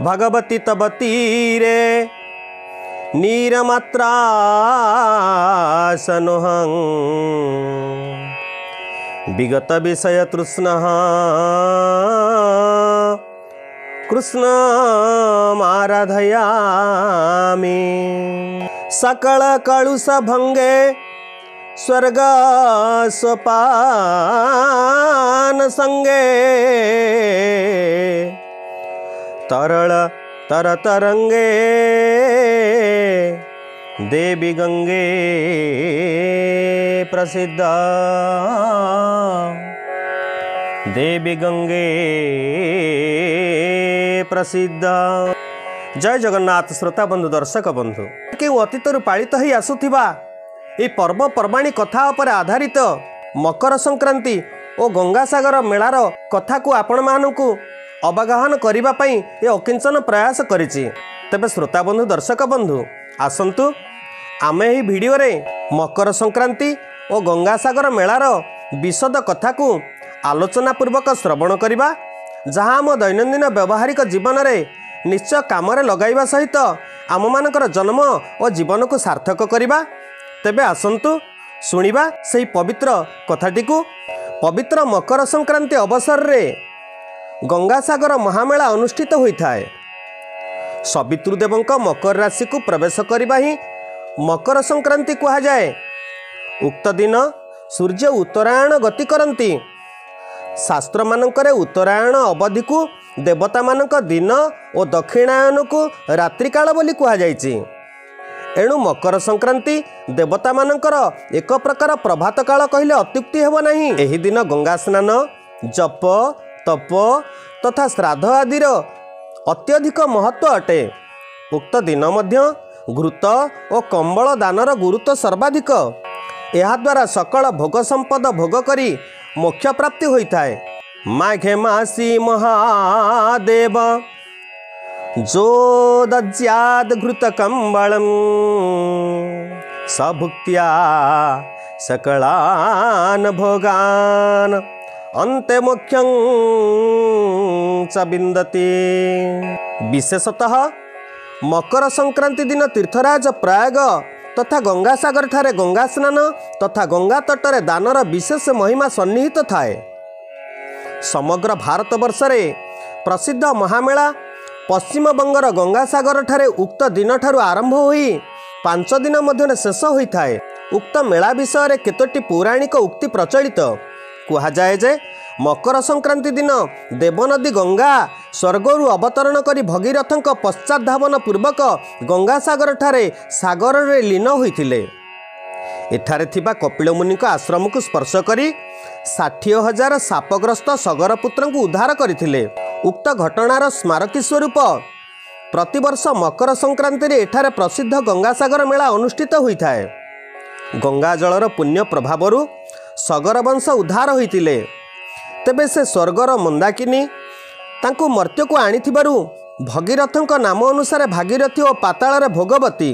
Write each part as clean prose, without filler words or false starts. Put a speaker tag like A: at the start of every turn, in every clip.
A: भगवती तब तीरे नीरमात्रा सनुहं विगत विषय तृष्ण कृष्ण आराधयामि सकल कलुष भंगे स्वर्ग सोपान संगे तरल तर तरंगे देवी गंगे प्रसिद्ध देवी गंगे प्रसिद्ध। जय जगन्नाथ। श्रोता बंधु दर्शक बंधु के अतीतर पालित ही आसुथिबा ए पर्वपर्वाणी कथा पर आधारित मकर संक्रांति और गंगासागर मेलार कथा को आपण मानकु अवगाहन करने ये अकिंचन प्रयास करिछि। तेबे श्रोता बंधु दर्शक बंधु आसंतु आमे ही वीडियो रे मकर संक्रांति और गंगासागर मेलार विशद कथा को आलोचना पूर्वक श्रवण करवा, जहाँ आम दैनंदिन व्यवहारिक जीवन में निश्चय काम लगाइबा सहित आम मानकर जन्म और जीवन को सार्थक करवा। तेबे आसंतु शुणिबा सेही पवित्र कथाटी को। पवित्र मकर संक्रांति अवसर रे गंगासागर महामेला अनुष्ठित होता है। सवितृदेवंक मकर राशि को प्रवेश करने ही मकर संक्रांति कहा जाए। उक्त दिन सूर्य उत्तरायण गति करती। शास्त्र मानकरे उत्तरायण अवधि को देवता मानक दिन और दक्षिणायन को रात्रिकाल बोली कहा जायछि। एणु मकर संक्रांति देवता मानकर एक प्रकार प्रभात काल कहले अत्युक्ति हेब नहीं। एही दिन गंगा स्नान जप तप तथा श्राद्ध आदिर अत्यधिक महत्व अटे। उक्त दिन मध्य घृत और कंबल दानर गुरुत्व सर्वाधिक। यह द्वारा सकल भोग संपद भोग करी मोक्ष प्राप्ति होता है। माघे मासी महादेव जो दज्याद घृत कंबलम सभुक्त्या सकलान भोगान अन्ते मोक्षं च विन्दति। विशेषतः मकर संक्रांति दिन तीर्थराज प्रयाग तथा गंगासागर ठारे गंगा स्नान तथा गंगा तटरे दानर विशेष महिमा सन्निहित थाए। समग्र भारतवर्ष रे प्रसिद्ध महामेला पश्चिम बंगर गंगासागर ठारे उक्त दिन ठारू आरंभ होई 5 दिन मध्य शेष होता है। उक्त मेला विषय रे केतोटी पौराणिक उक्ति प्रचलित। कहा जाए जे मकर संक्रांति दिन देवनदी गंगा स्वर्गरु अवतरण करी भगीरथंक पश्चात धावन पूर्वक गंगासागर ठारे सागर रे लीन होइथिले। एठारे थिबा कपिल मुनि आश्रम को स्पर्श करी 60,000 सापग्रस्त सगरपुत्र को उद्धार करथिले। उक्त घटनार स्मारकी स्वरूप प्रतिवर्ष मकर संक्रांति रे एठारे प्रसिद्ध गंगासागर मेला अनुष्ठित होता है। गंगा जलर पुण्य प्रभावरु सगर वंश उद्धार होइतिले। तेबे से स्वर्गर मंदाकिनी तांको मर्त्य को आनिथिबारु भगीरथंक नाम अनुसार भागीरथी और पाताल रे भोगवती।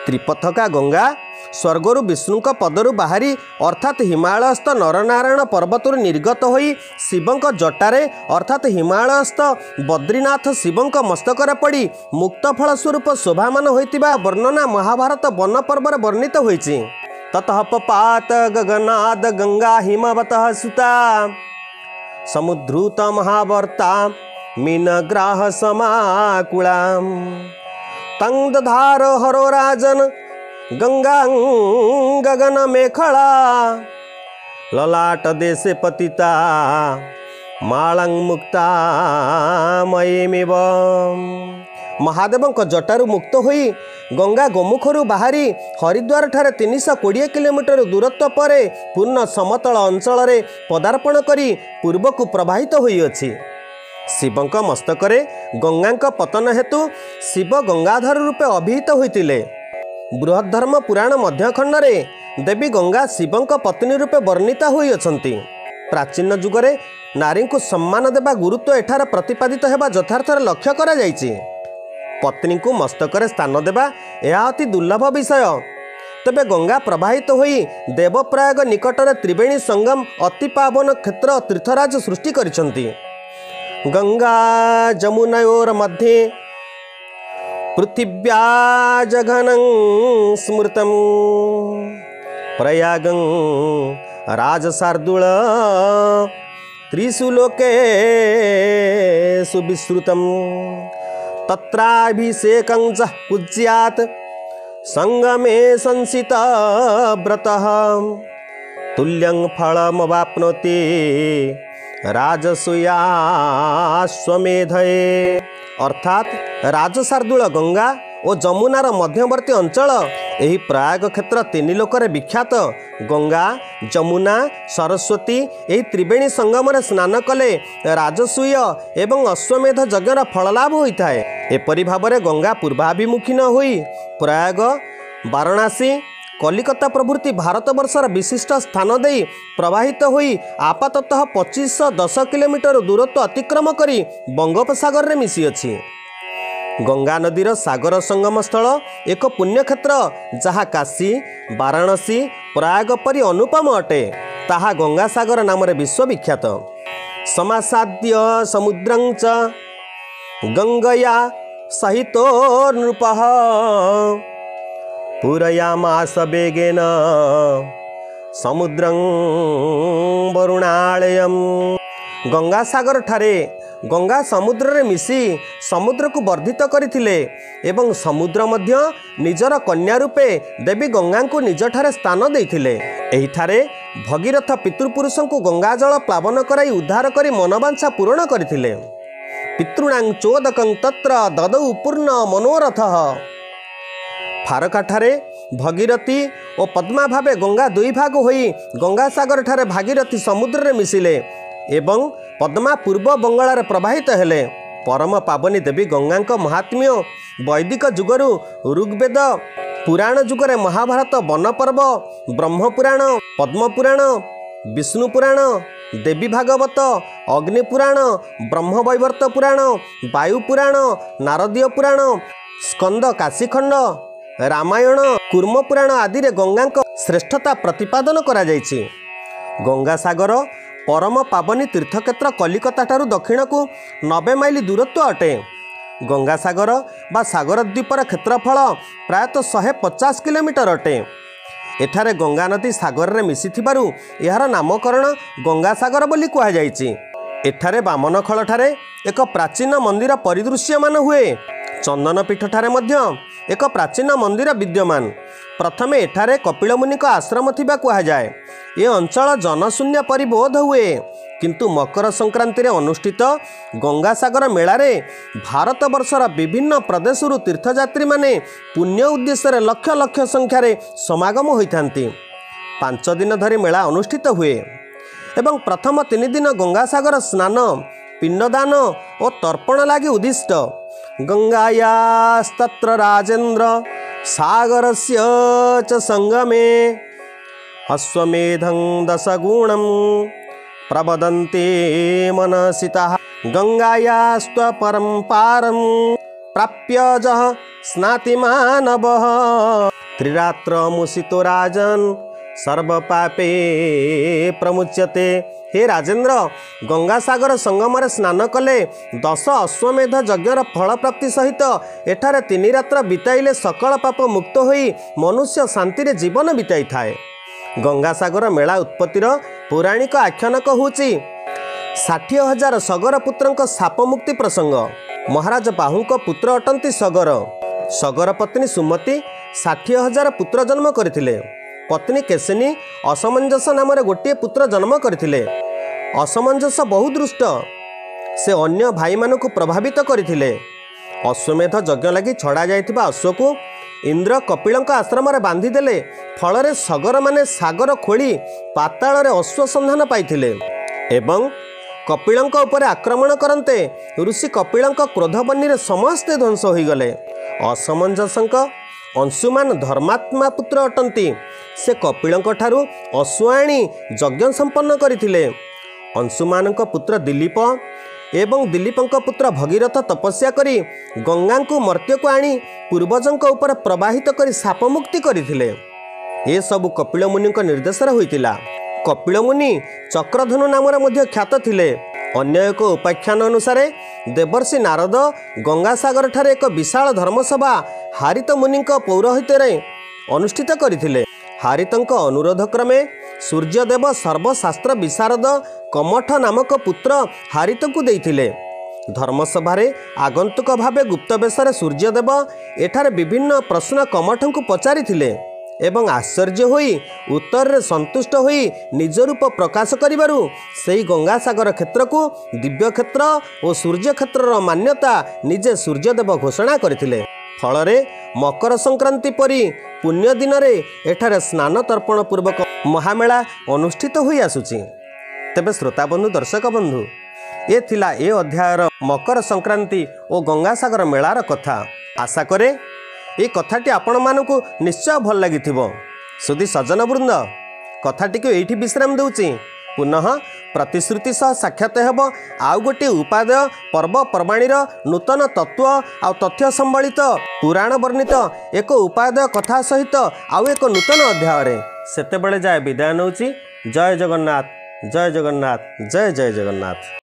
A: त्रिपथका गंगा स्वर्गरु विष्णुक पदरु बाहरी अर्थात हिमालयस्थ नरनारायण पर्वतरु निर्गत होई शिवंक जटारे अर्थात हिमालयस्थ बद्रीनाथ शिवंक मस्तकरे पड़ी मुक्त फल स्वरूप शोभामान होइतिबा वर्णना महाभारत वन पर्व वर्णित होइछि। ततः पपात गगनाद गंगा हिमवतः सुता समुद्रुत महावर्ता मीनग्राह समाकुलाम तंग दधार हरो राजन गंगा गगन मेखला ललाट देशे पतिता मालंग मुक्ता मयीमिव। महादेवंक जटारू मुक्त होई गंगा गोमुखरू बाहरी हरिद्वार ठारे 320 किलोमीटर दूरत्व पर पूर्ण समतल अंचल रे पदार्पण करी पूर्व को प्रवाहित होई अछि। शिवंक मस्तकरे गंगांक पतन हेतु शिव गंगाधर रूपे अभिहित होइतिले। बृहद्धर्म पुराण मध्यखंड रे देवी गंगा शिवंक पत्नी रूपे वर्णिता होई अछंती। प्राचीन जुगरे नारी को सम्मान देवा गुरुत्व एठार प्रतिपादित हेबा यथार्थर लक्ष्य करा जायछि। पत्नी को मस्तकरे स्थान देवा यह अति दुर्लभ विषय। तेबे गंगा प्रवाहित होई देवप्रयाग निकटरे त्रिवेणी संगम अति पावन क्षेत्र तीर्थराज सृष्टि करिसंती। गंगा जमुनयोर्मध्ये पृथिव्या जघनं स्मृतं प्रयागं राजशार्दूल त्रिषु लोकेषु विश्रुतं तत्राभिषेकं च कुर्यात् संगमे संसित व्रतः तुल्यं फलमवाप्नोति राजसूयाश्वमेधये। अर्थात राजशार्दूल गंगा और जमुनार मध्यवर्ती अंचल यही प्रयाग क्षेत्र तीन लोकरे विख्यात। गंगा जमुना सरस्वती यही त्रिवेणी संगम स्नान कले राजसूय एवं अश्वमेध यज्ञर फललाभ होता है। एपरी भाव में गंगा पूर्वाभिमुखी न होई प्रयाग वाराणसी कलिकता प्रभृति भारतवर्षर विशिष्ट स्थान दे प्रवाहित होई आपाततः 2510 किलोमीटर दूरत्व अतिक्रम करी बंगोपसागर में मिसी अछि। गंगा नदीर सागर संगम स्थल एक पुण्यक्षेत्र जहाँ काशी वाराणसी प्रयाग परी अनुपम अटे ताहा गंगा सागर नाम विश्वविख्यात। समासाद्य समुद्रं च गंगया सहितो नृपः पूरयामास वेगेन समुद्रं वरुणालयम्। गंगा सागर ठारे गंगा समुद्र रे मिसी समुद्र को वर्धित करथिले एवं समुद्र मध्य निजर कन्या रूपे देवी गंगा को निज ठारे स्थान देथिले। एही ठारे भगीरथ पितृपुरुषों को गंगा जल प्लावन कराई उद्धार करी मनोवांछा पूर्ण करथिले। पितॄणां चोदकं तत्र ददौ पूर्ण मनोरथः। फारकाठारे भगीरथी और पद्मा भावे गंगा दुई भाग होई गंगा सागर ठारे भागीरथी समुद्र रे मिसिले एवं पद्मा पूर्व बंगाल प्रवाहित हेले। परम पावनी देवी गंगा महात्म्य वैदिक जुगरु ऋग्वेद पुराण जुगरे महाभारत वन पर्व ब्रह्म पुराण पद्म पुराण विष्णु पुराण देवी भागवत अग्नि पुराण ब्रह्मवैवर्त पुराण वायु पुराण नारदीय पुराण स्कंद काशीखंड रामायण कूर्म पुराण आदि रे गंगा श्रेष्ठता प्रतिपादन करा जायछि। गंगा सागर परम पावनी तीर्थक्षेत्र कलिकता ठारू दक्षिण को 90 माइल दूरत्व अटे। गंगा सागर बा सागर द्वीपर क्षेत्रफल प्रायतः 150 किलोमीटर अटे। एठारे गंगा नदी सागर रे मिसिथिबारु एहार नामकरण गंगा सागर बोली कुहा जायछि। एठारे बामनखल ठारे एक प्राचीन मंदिर परिदृश्यमान हुए। चंदनपीठ ठारे मध्य एक प्राचीन मंदिर विद्यमान। प्रथमे एठारे कपिल मुनि आश्रम थिबा कुहा जाए। ये अंचल जनशून्य परिबोध हुए किंतु मकर संक्रांति रे अनुष्ठित गंगा सागर मेलारे भारत वर्षर विभिन्न प्रदेशरु तीर्थयात्री माने पुण्य उद्देश्य लक्ष लक्ष संख्यार समागम होइथांती। 5 दिन धरी मेला अनुष्ठित हुए एवं प्रथम 3 दिन गंगा सागर स्नान पिंडदान और तर्पण लगी उद्दिष्ट। गंगायास्तत्र राजेन्द्र सागरस्य च संगमे अश्वमेधं 10 गुणं प्रवदन्ते मनसिताः। गंगायास्त्वपरं पारं प्राप्य जः स्नाति मानवः त्रिरात्रमुषितो राजन् सर्वपापे प्रमुच्यते। हे राजेन्द्र गंगा सागर संगम स्नान कले 10 अश्वमेध यज्ञर फल प्राप्ति सहित एठारे 3 रात्र बिताइले सकल पाप मुक्त होई मनुष्य शांति रे जीवन बिताई थाए। गंगा सागर मेला उत्पत्तिर पौराणिक आख्यानक होची 60,000 सगर पुत्रंक शाप मुक्ति प्रसंग। महाराज बाहुंक पुत्र अटंती सगर। सगर पत्नी सुमती 60,000 पुत्र जन्म करथिले। पत्नी केशिनी असमंजस नाम गोटे पुत्र जन्म करथिले। असमंजस बहु दृष्ट से अन्य भाई मानक प्रभावित करथिले। अश्वमेध यज्ञ लगी छड़ा जाइथिबा अश्व को इंद्र कपिलंक आश्रम रे बांधी देले। फलरे सगर माने सागर खोली पाताल रे अश्व संधान पाइथिले एवं कपिलंक उपरे आक्रमण करन्ते ऋषि कपिलंक क्रोधबन्नी रे समस्ते ध्वंस होई गले। असमंजसंक अंशुमान धर्मात्मा पुत्र अटंती। से कपिलंक ठारू अश्व आनी यज्ञ संपन्न करथिले। अंशुमानक पुत्र दिलीप एवं दिलीपंक पुत्र भगीरथ तपस्या करी गंगा को मर्त्य को आनी पूर्वजंक ऊपर प्रवाहित करी शाप मुक्ति करथिले। ए सबु कपिल मुनि निर्देश होइतिला। कपिल मुनि चक्रधनु नाम मध्ये ख्यात थिले। अन्य एक उपाख्यान अनुसार देवर्षि नारद गंगासागर ठारे एक विशाल धर्मसभा हारित मुनि पौरोहित्य अनुष्ठित करथिले। हारितंक अनुरोध क्रमे सूर्यदेव सर्वशास्त्र विशारद कमठ नामक पुत्र हारित को देइथिले। धर्मसभारे आगंतुक भावे गुप्त बेशरे सूर्यदेव एठारे विभिन्न प्रश्न कमठ को पचारिथिले एवं आश्चर्य होई उत्तर रे संतुष्ट होई निज रूप प्रकाश करिबारु सेई गंगासागर क्षेत्र को दिव्य क्षेत्र और सूर्य क्षेत्रर मान्यता निजे सूर्यदेव घोषणा करथिले। फलरे मकर संक्रांति परी पुण्य दिन रे एठारे स्नान तर्पण पूर्वक महामेला अनुष्ठित होई आसुची। तेबे श्रोता बंधु दर्शक बंधु ए थिला ए अध्यायर मकर संक्रांति और गंगासागर मेलार कथा। आशा करे ये कथाटी आपण मानकु निश्चय भल लगी। सुधी सज्जन वृंद कथाटी को एठी विश्राम दूची। पुनः प्रतिश्रुति सह साक्षात हेब आउ गोटे उपादेय पर्वपर्वाणीर नूतन तत्व आ तथ्य संबलित पुराण वर्णित एक उपादेय कथा सहित आउ एक नूतन अध्याय। सेतेबेले जाए विदाय नौची। जय जगन्नाथ, जय जगन्नाथ, जय जय जगन्नाथ।